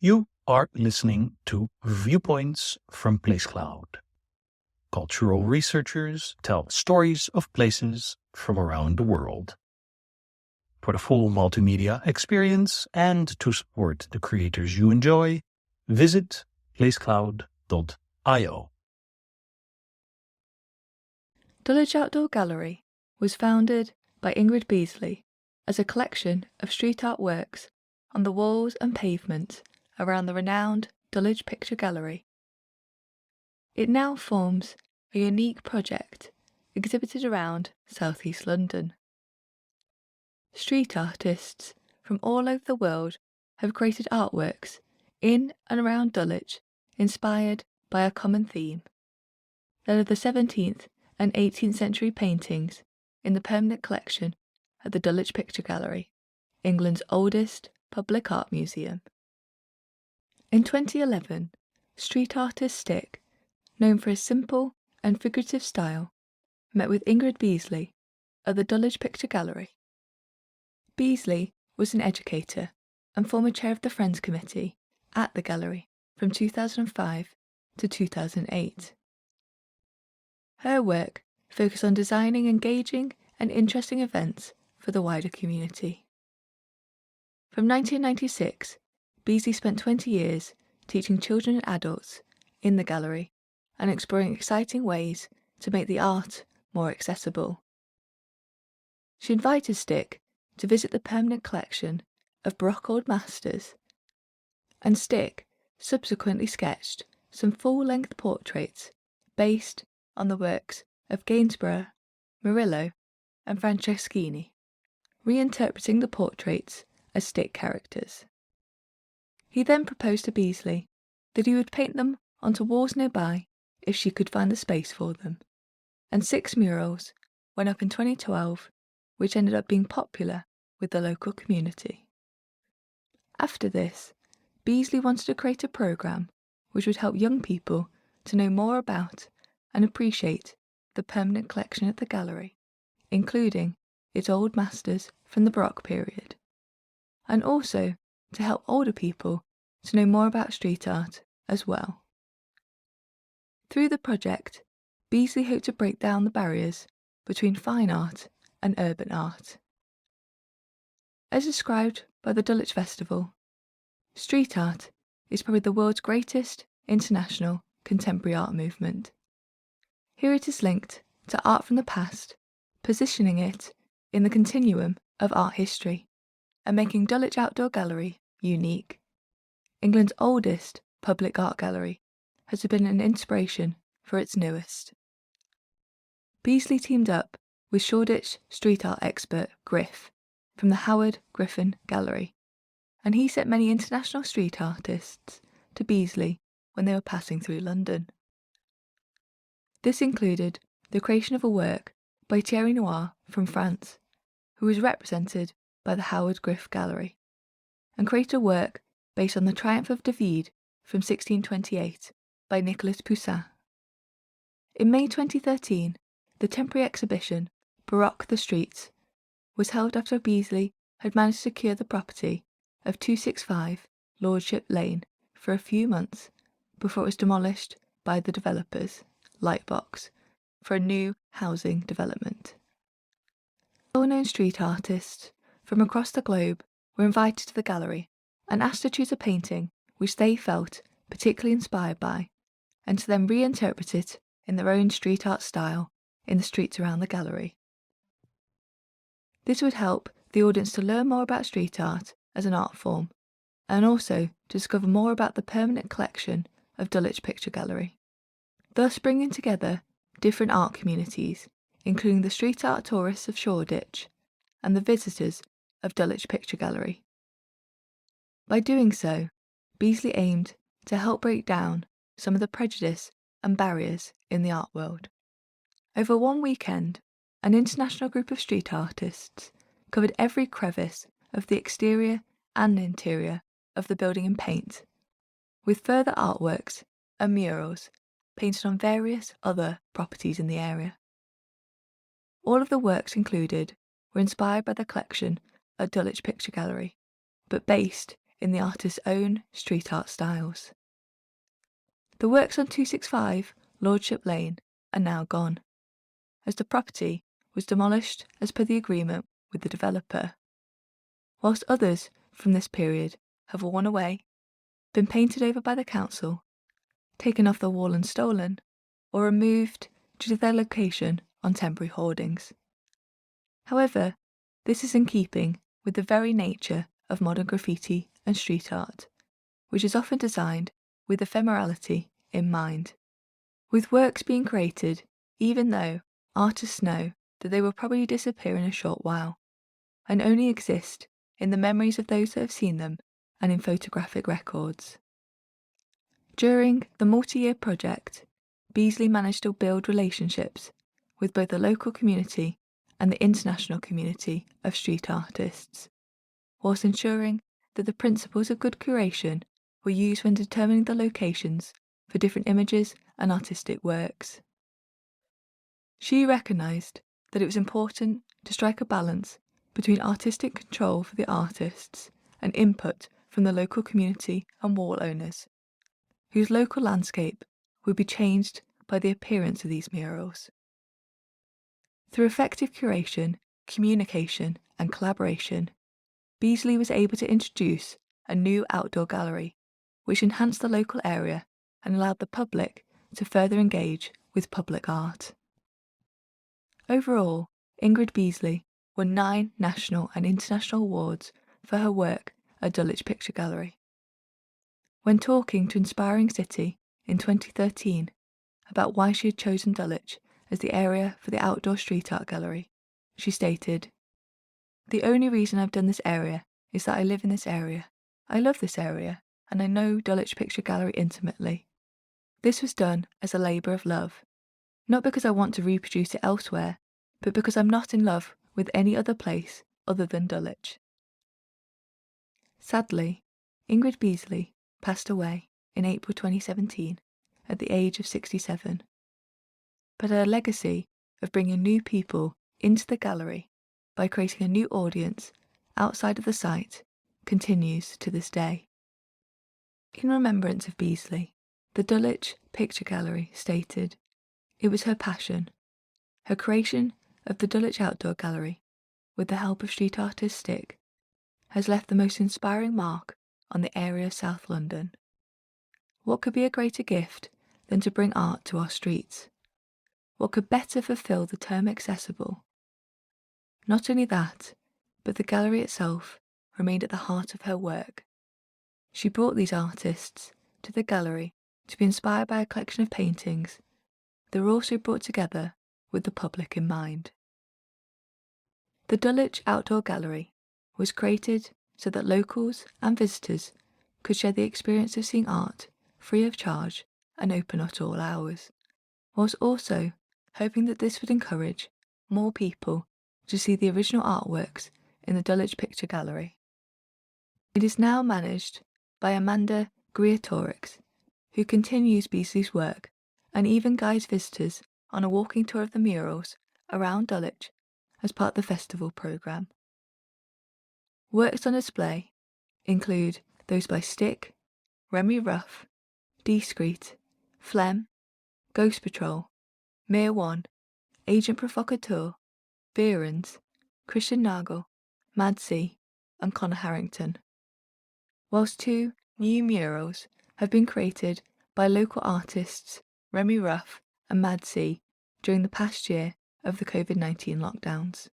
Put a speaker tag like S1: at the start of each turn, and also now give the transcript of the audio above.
S1: You are listening to Viewpoints from PlaceCloud. Cultural researchers tell stories of places from around the world. For the full multimedia experience and to support the creators you enjoy, visit placecloud.io.
S2: Dulwich Outdoor Gallery was founded by Ingrid Beazley as a collection of street art works on the walls and pavement around the renowned Dulwich Picture Gallery. It now forms a unique project exhibited around South East London. Street artists from all over the world have created artworks in and around Dulwich inspired by a common theme, that of the 17th and 18th century paintings in the permanent collection at the Dulwich Picture Gallery, England's oldest public art museum. In 2011, street artist Stik, known for his simple and figurative style, met with Ingrid Beazley at the Dulwich Picture Gallery. Beazley was an educator and former chair of the Friends Committee at the gallery from 2005 to 2008. Her work focused on designing engaging and interesting events for the wider community. From 1996, Beazley spent 20 years teaching children and adults in the gallery and exploring exciting ways to make the art more accessible. She invited Stik to visit the permanent collection of Baroque Old Masters, and Stik subsequently sketched some full-length portraits based on the works of Gainsborough, Murillo and Franceschini, reinterpreting the portraits as Stik characters. He then proposed to Beazley that he would paint them onto walls nearby if she could find the space for them, and 6 murals went up in 2012, which ended up being popular with the local community. After this, Beazley wanted to create a programme which would help young people to know more about and appreciate the permanent collection at the gallery, including its old masters from the Baroque period, and also to help older people to know more about street art as well. Through the project, Beazley hoped to break down the barriers between fine art and urban art. As described by the Dulwich Festival, street art is probably the world's greatest international contemporary art movement. Here it is linked to art from the past, positioning it in the continuum of art history and making Dulwich Outdoor Gallery unique. England's oldest public art gallery has been an inspiration for its newest. Beazley teamed up with Shoreditch street art expert Griff from the Howard Griffin Gallery, and he sent many international street artists to Beazley when they were passing through London. This included the creation of a work by Thierry Noir from France, who was represented by the Howard Griff Gallery, and created a work based on the Triumph of David from 1628 by Nicolas Poussin. In May 2013, the temporary exhibition Baroque the Streets was held after Beazley had managed to secure the property of 265 Lordship Lane for a few months before it was demolished by the developers, Lightbox, for a new housing development. Well-known street artists from across the globe were invited to the gallery and asked to choose a painting which they felt particularly inspired by, and to then reinterpret it in their own street art style in the streets around the gallery. This would help the audience to learn more about street art as an art form, and also to discover more about the permanent collection of Dulwich Picture Gallery, thus bringing together different art communities, including the street art tourists of Shoreditch and the visitors of Dulwich Picture Gallery. By doing so, Beazley aimed to help break down some of the prejudice and barriers in the art world. Over one weekend, an international group of street artists covered every crevice of the exterior and interior of the building in paint, with further artworks and murals painted on various other properties in the area. All of the works included were inspired by the collection at Dulwich Picture Gallery, but based in the artist's own street art styles. The works on 265 Lordship Lane are now gone, as the property was demolished as per the agreement with the developer, whilst others from this period have worn away, been painted over by the council, taken off the wall and stolen, or removed due to their location on temporary hoardings. However, this is in keeping with the very nature of modern graffiti and street art, which is often designed with ephemerality in mind, with works being created even though artists know that they will probably disappear in a short while, and only exist in the memories of those that have seen them and in photographic records. During the multi-year project, Beazley managed to build relationships with both the local community and the international community of street artists, whilst ensuring that the principles of good curation were used when determining the locations for different images and artistic works. She recognised that it was important to strike a balance between artistic control for the artists and input from the local community and wall owners, whose local landscape would be changed by the appearance of these murals. Through effective curation, communication and collaboration, Beazley was able to introduce a new outdoor gallery, which enhanced the local area and allowed the public to further engage with public art. Overall, Ingrid Beazley won 9 national and international awards for her work at Dulwich Picture Gallery. When talking to Inspiring City in 2013 about why she had chosen Dulwich as the area for the outdoor street art gallery, she stated, "The only reason I've done this area is that I live in this area. I love this area, and I know Dulwich Picture Gallery intimately. This was done as a labour of love, not because I want to reproduce it elsewhere, but because I'm not in love with any other place other than Dulwich." Sadly, Ingrid Beazley passed away in April 2017 at the age of 67. But her legacy of bringing new people into the gallery by creating a new audience outside of the site continues to this day. In remembrance of Beazley, the Dulwich Picture Gallery stated, "It was her passion. Her creation of the Dulwich Outdoor Gallery, with the help of street artist Stik, has left the most inspiring mark on the area of South London. What could be a greater gift than to bring art to our streets? What could better fulfil the term accessible? Not only that, but the gallery itself remained at the heart of her work. She brought these artists to the gallery to be inspired by a collection of paintings that were also brought together with the public in mind." The Dulwich Outdoor Gallery was created so that locals and visitors could share the experience of seeing art free of charge and open at all hours, whilst also hoping that this would encourage more people to see the original artworks in the Dulwich Picture Gallery. It is now managed by Amanda Griatorix, who continues Beazley's work and even guides visitors on a walking tour of the murals around Dulwich as part of the festival programme. Works on display include those by Stik, Remy Ruff, Discreet, Phlegm, Ghost Patrol, Mere One, Agent Provocateur, Behrens, Christian Nagel, Mad Sea, and Connor Harrington, whilst 2 new murals have been created by local artists Remy Ruff and Mad Sea during the past year of the COVID-19 lockdowns.